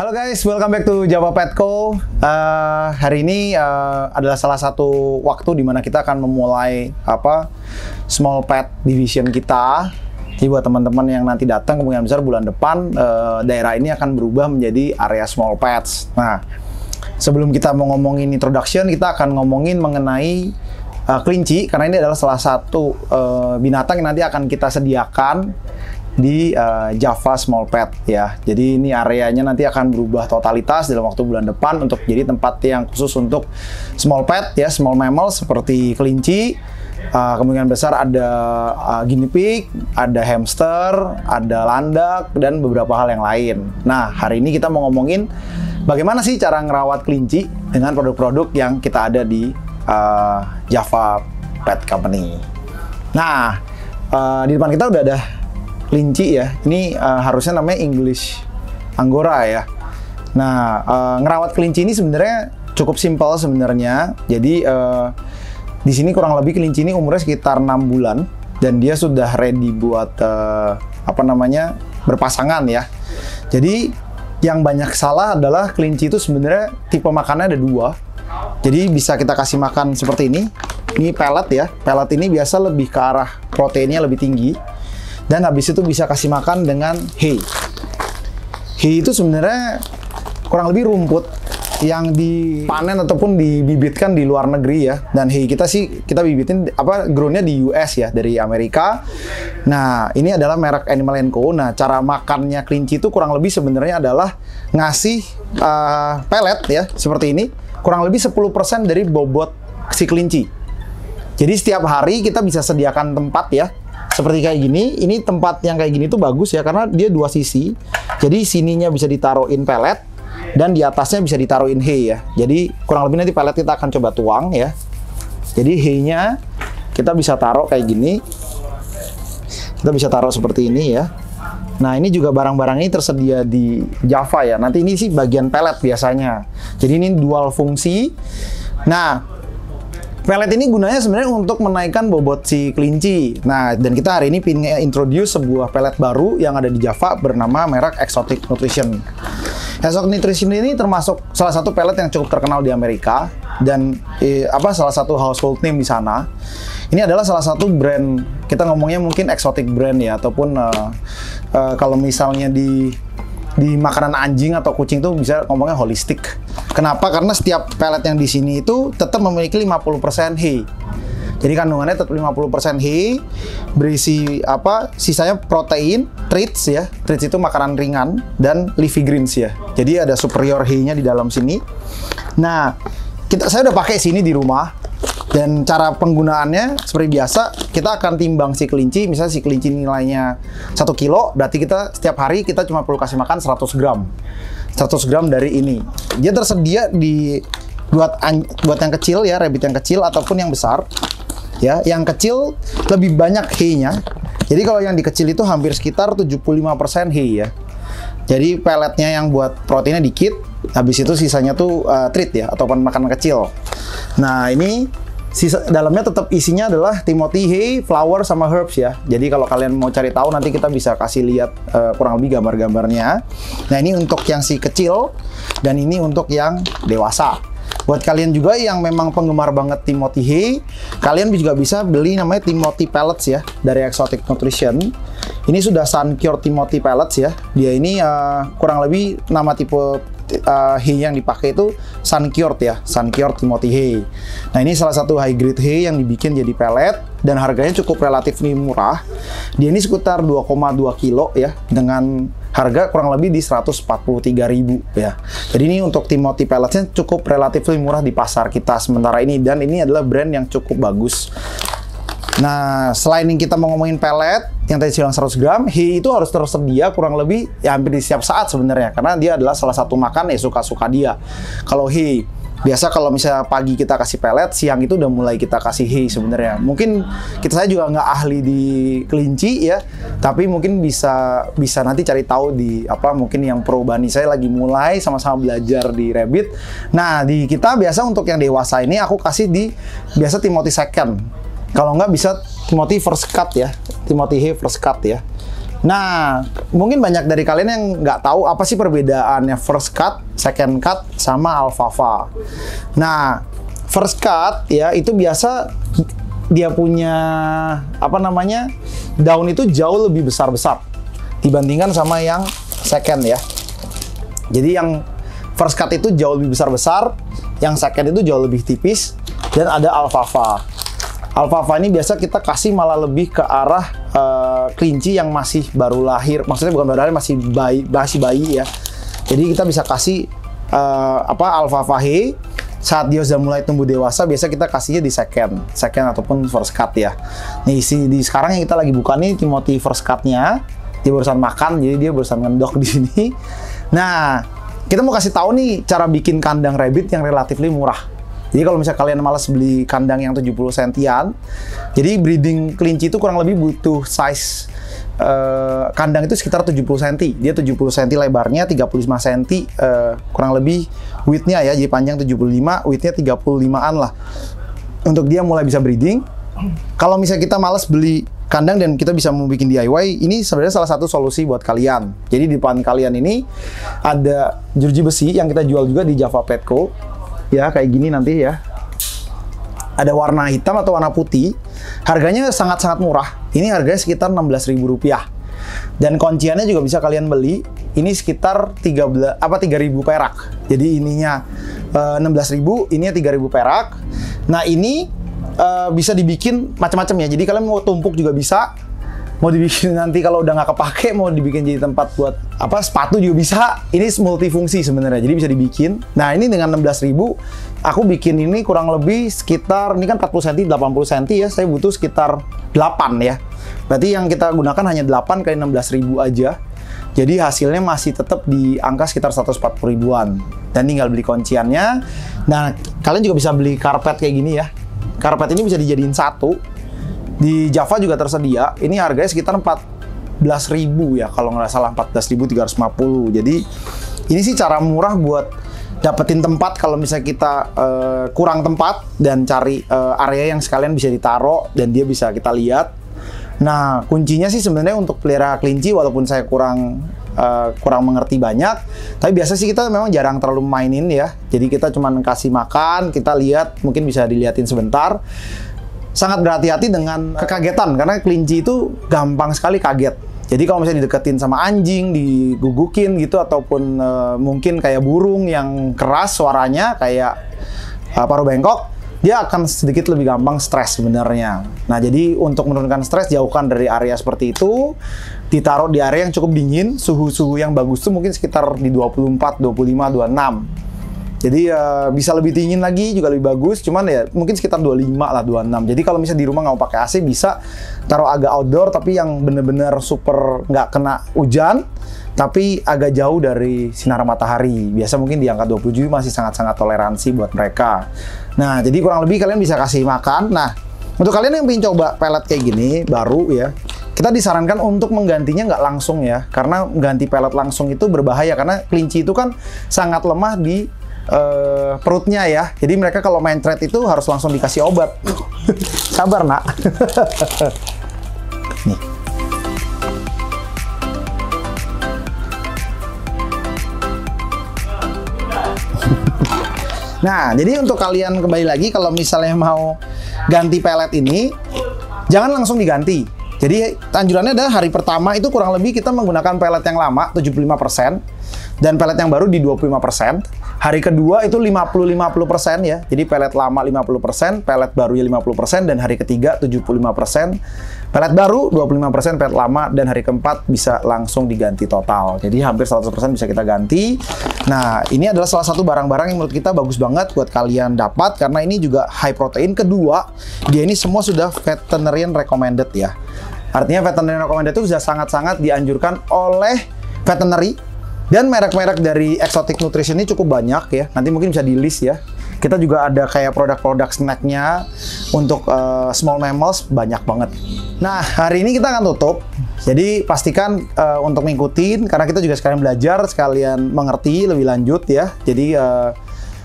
Halo guys, welcome back to Java Petco. Hari ini adalah salah satu waktu di mana kita akan memulai small pet division kita. Jadi buat teman-teman yang nanti datang kemungkinan besar bulan depan daerah ini akan berubah menjadi area small pets. Nah, sebelum kita mau ngomongin introduction, kita akan ngomongin mengenai kelinci karena ini adalah salah satu binatang yang nanti akan kita sediakan di Java Small Pet ya. Jadi ini areanya nanti akan berubah totalitas dalam waktu bulan depan untuk jadi tempat yang khusus untuk small pet ya, small mammals seperti kelinci. Kemungkinan besar ada guinea pig, ada hamster, ada landak dan beberapa hal yang lain. Nah, hari ini kita mau ngomongin bagaimana sih cara ngerawat kelinci dengan produk-produk yang kita ada di Java Pet Company. Nah, di depan kita udah ada kelinci ya, ini harusnya namanya English Angora ya. Nah, ngerawat kelinci ini sebenarnya cukup simpel sebenarnya. Jadi di sini kurang lebih kelinci ini umurnya sekitar 6 bulan dan dia sudah ready buat berpasangan ya. Jadi yang banyak salah adalah kelinci itu sebenarnya tipe makannya ada dua. Jadi bisa kita kasih makan seperti ini. Ini pellet ya. Pellet ini biasa lebih ke arah proteinnya lebih tinggi. Dan habis itu bisa kasih makan dengan hay. Hay itu sebenarnya kurang lebih rumput yang dipanen ataupun dibibitkan di luar negeri ya. Dan hay kita bibitin groundnya di US ya, dari Amerika. Nah, ini adalah merek Animal & Co. Nah, cara makannya kelinci itu kurang lebih sebenarnya adalah ngasih pelet ya, seperti ini. Kurang lebih 10% dari bobot si kelinci. Jadi setiap hari kita bisa sediakan tempat ya. Seperti kayak gini, ini tempat yang kayak gini tuh bagus ya karena dia dua sisi. Jadi sininya bisa ditaruhin pelet dan di atasnya bisa ditaruhin hay ya. Jadi kurang lebih nanti pelet kita akan coba tuang ya. Jadi hay-nya kita bisa taruh kayak gini. Kita bisa taruh seperti ini ya. Nah, ini juga barang-barang ini tersedia di Java ya. Nanti ini sih bagian pelet biasanya. Jadi ini dual fungsi. Nah, pelet ini gunanya sebenarnya untuk menaikkan bobot si kelinci. Nah, dan kita hari ini ingin introduce sebuah pelet baru yang ada di Java bernama merek Exotic Nutrition. Exotic Nutrition ini termasuk salah satu pelet yang cukup terkenal di Amerika dan salah satu household name di sana. Ini adalah salah satu brand, kita ngomongnya mungkin exotic brand ya, ataupun kalau misalnya di makanan anjing atau kucing tuh bisa ngomongnya holistik. Kenapa? Karena setiap pelet yang di sini itu tetap memiliki 50% hay. Jadi kandungannya tetap 50% hay, berisi sisanya protein, treats ya. Treats itu makanan ringan dan leafy greens ya. Jadi ada superior hay-nya di dalam sini. Nah, saya udah pakai sini di rumah. Dan cara penggunaannya seperti biasa, kita akan timbang si kelinci. Misalnya si kelinci nilainya 1 kilo, berarti kita setiap hari kita cuma perlu kasih makan 100 gram. 100 gram dari ini. Dia tersedia buat yang kecil ya, rabbit yang kecil ataupun yang besar. Ya, yang kecil lebih banyak hay-nya. Jadi kalau yang di kecil itu hampir sekitar 75% hay ya. Jadi peletnya yang buat proteinnya dikit, habis itu sisanya tuh treat ya, ataupun makanan kecil. Nah, ini dalamnya tetap isinya adalah Timothy hay, flower sama herbs ya. Jadi kalau kalian mau cari tahu nanti kita bisa kasih lihat kurang lebih gambar-gambarnya. Nah, ini untuk yang si kecil dan ini untuk yang dewasa. Buat kalian juga yang memang penggemar banget Timothy hay, kalian juga bisa beli namanya Timothy Pellets ya dari Exotic Nutrition. Ini sudah Sun Cured Timothy Pellets ya. Dia ini kurang lebih nama tipe hay yang dipakai itu Sun Cured ya, Sun Cured Timothy hay. Nah, ini salah satu high grade hay yang dibikin jadi pellet dan harganya cukup relatif murah. Dia ini sekitar 2,2 kilo ya dengan harga kurang lebih di 143.000 ya. Jadi ini untuk Timothy Pelletsnya cukup relatif murah di pasar kita sementara ini dan ini adalah brand yang cukup bagus. Nah, selain kita mau ngomongin pellet yang tadi bilang 100 gram, hay itu harus tersedia kurang lebih ya hampir di setiap saat sebenarnya karena dia adalah salah satu makan ya suka-suka dia. Kalau hay biasa kalau misalnya pagi kita kasih pellet, siang itu udah mulai kita kasih hay sebenarnya. Mungkin saya juga nggak ahli di kelinci ya, tapi mungkin bisa nanti cari tahu di mungkin yang pro bani saya lagi mulai sama-sama belajar di rabbit. Nah, di kita biasa untuk yang dewasa ini aku kasih di biasa Timothy second. Kalau nggak bisa Timothy first cut ya, Timothy hay first cut ya. Nah, mungkin banyak dari kalian yang nggak tahu apa sih perbedaannya first cut, second cut, sama alfalfa. Nah, first cut ya itu biasa dia punya apa namanya daun itu jauh lebih besar-besar dibandingkan sama yang second ya. Jadi yang first cut itu jauh lebih besar-besar, yang second itu jauh lebih tipis, dan ada alfalfa. Alfalfa ini biasa kita kasih malah lebih ke arah kelinci yang masih baru lahir, maksudnya bukan baru lahir, masih bayi ya. Jadi kita bisa kasih alfalfa hay saat dia sudah mulai tumbuh dewasa, biasa kita kasihnya di second ataupun first cut ya. Nih di sekarang yang kita lagi buka nih Timothy first cut-nya, dia barusan makan, jadi dia barusan ngendok di sini. Nah, kita mau kasih tahu nih cara bikin kandang rabbit yang relatif murah. Jadi kalau misalnya kalian malas beli kandang yang 70 sentian, jadi breeding kelinci itu kurang lebih butuh size kandang itu sekitar 70 cm. Dia 70 cm lebarnya, 35 cm kurang lebih width-nya ya. Jadi panjang 75, width-nya 35-an lah. Untuk dia mulai bisa breeding. Kalau misalnya kita malas beli kandang dan kita bisa mau bikin DIY, ini sebenarnya salah satu solusi buat kalian. Jadi di depan kalian ini ada jeruji besi yang kita jual juga di Java Petco. Ya, kayak gini nanti ya. Ada warna hitam atau warna putih. Harganya sangat-sangat murah. Ini harganya sekitar Rp16.000. Dan kunciannya juga bisa kalian beli. Ini sekitar 3.000 perak. Jadi ininya 16.000, ininya 3.000 perak. Nah, ini bisa dibikin macam-macam ya. Jadi kalian mau tumpuk juga bisa. Mau dibikin nanti kalau udah nggak kepake, mau dibikin jadi tempat buat sepatu juga bisa. Ini multifungsi sebenarnya, jadi bisa dibikin. Nah, ini dengan 16.000 aku bikin ini kurang lebih sekitar, ini kan 40 cm, 80 cm ya, saya butuh sekitar 8 ya. Berarti yang kita gunakan hanya 8 kali 16.000 aja. Jadi hasilnya masih tetap di angka sekitar 140 ribuan. Dan tinggal beli kunciannya. Nah, kalian juga bisa beli karpet kayak gini ya. Karpet ini bisa dijadiin satu. Di Java juga tersedia. Ini harganya sekitar 14.000 ya, kalau nggak salah 14.350. Jadi ini sih cara murah buat dapetin tempat kalau misalnya kita kurang tempat dan cari area yang sekalian bisa ditaruh dan dia bisa kita lihat. Nah, kuncinya sih sebenarnya untuk pelihara kelinci, walaupun saya kurang mengerti banyak, tapi biasa sih kita memang jarang terlalu mainin ya. Jadi kita cuma kasih makan, kita lihat, mungkin bisa dilihatin sebentar. Sangat berhati-hati dengan kekagetan, karena kelinci itu gampang sekali kaget. Jadi kalau misalnya dideketin sama anjing, digugukin gitu, ataupun mungkin kayak burung yang keras suaranya, kayak paruh bengkok, dia akan sedikit lebih gampang stres sebenarnya. Nah, jadi untuk menurunkan stres, jauhkan dari area seperti itu, ditaruh di area yang cukup dingin, suhu-suhu yang bagus tuh mungkin sekitar di 24, 25, 26. Jadi bisa lebih dingin lagi juga lebih bagus, cuman ya mungkin sekitar 25 lah, 26. Jadi kalau misalnya di rumah nggak mau pakai AC, bisa taruh agak outdoor, tapi yang bener-bener super nggak kena hujan, tapi agak jauh dari sinar matahari. Biasa mungkin di angka 27 masih sangat-sangat toleransi buat mereka. Nah, jadi kurang lebih kalian bisa kasih makan. Nah, untuk kalian yang ingin coba pelet kayak gini, baru ya, kita disarankan untuk menggantinya nggak langsung ya, karena mengganti pelet langsung itu berbahaya, karena kelinci itu kan sangat lemah di perutnya ya. Jadi mereka kalau main thread itu harus langsung dikasih obat. Sabar nak. Nih. Nah, jadi untuk kalian kembali lagi, kalau misalnya mau ganti pelet ini, jangan langsung diganti. Jadi anjurannya adalah hari pertama itu kurang lebih kita menggunakan pelet yang lama 75% dan pelet yang baru di 25%. Hari kedua itu 50-50% ya. Jadi pelet lama 50%, pelet baru ya 50%, dan hari ketiga 75%. Pelet baru 25%, pelet lama, dan hari keempat bisa langsung diganti total. Jadi hampir 100% bisa kita ganti. Nah, ini adalah salah satu barang-barang yang menurut kita bagus banget buat kalian dapat, karena ini juga high protein. Kedua, dia ini semua sudah veterinarian recommended ya. Artinya veterinarian recommended itu sudah sangat-sangat dianjurkan oleh veterinary. Dan merek-merek dari Exotic Nutrition ini cukup banyak ya. Nanti mungkin bisa di list ya. Kita juga ada kayak produk-produk snacknya untuk small mammals, banyak banget. Nah, hari ini kita akan tutup. Jadi pastikan untuk ngikutin, karena kita juga sekalian belajar, sekalian mengerti lebih lanjut ya. Jadi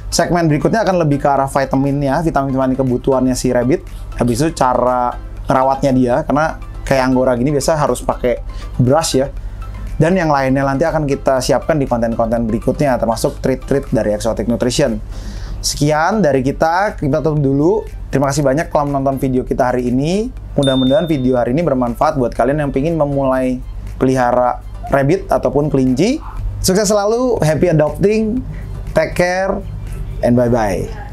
segmen berikutnya akan lebih ke arah vitaminnya, vitamin kebutuhannya si rabbit. Habis itu cara merawatnya dia, karena kayak Anggora gini biasa harus pakai brush ya. Dan yang lainnya nanti akan kita siapkan di konten-konten berikutnya, termasuk treat-treat dari Exotic Nutrition. Sekian dari kita tutup dulu. Terima kasih banyak telah menonton video kita hari ini. Mudah-mudahan video hari ini bermanfaat buat kalian yang ingin memulai pelihara rabbit ataupun kelinci. Sukses selalu, happy adopting, take care, and bye-bye.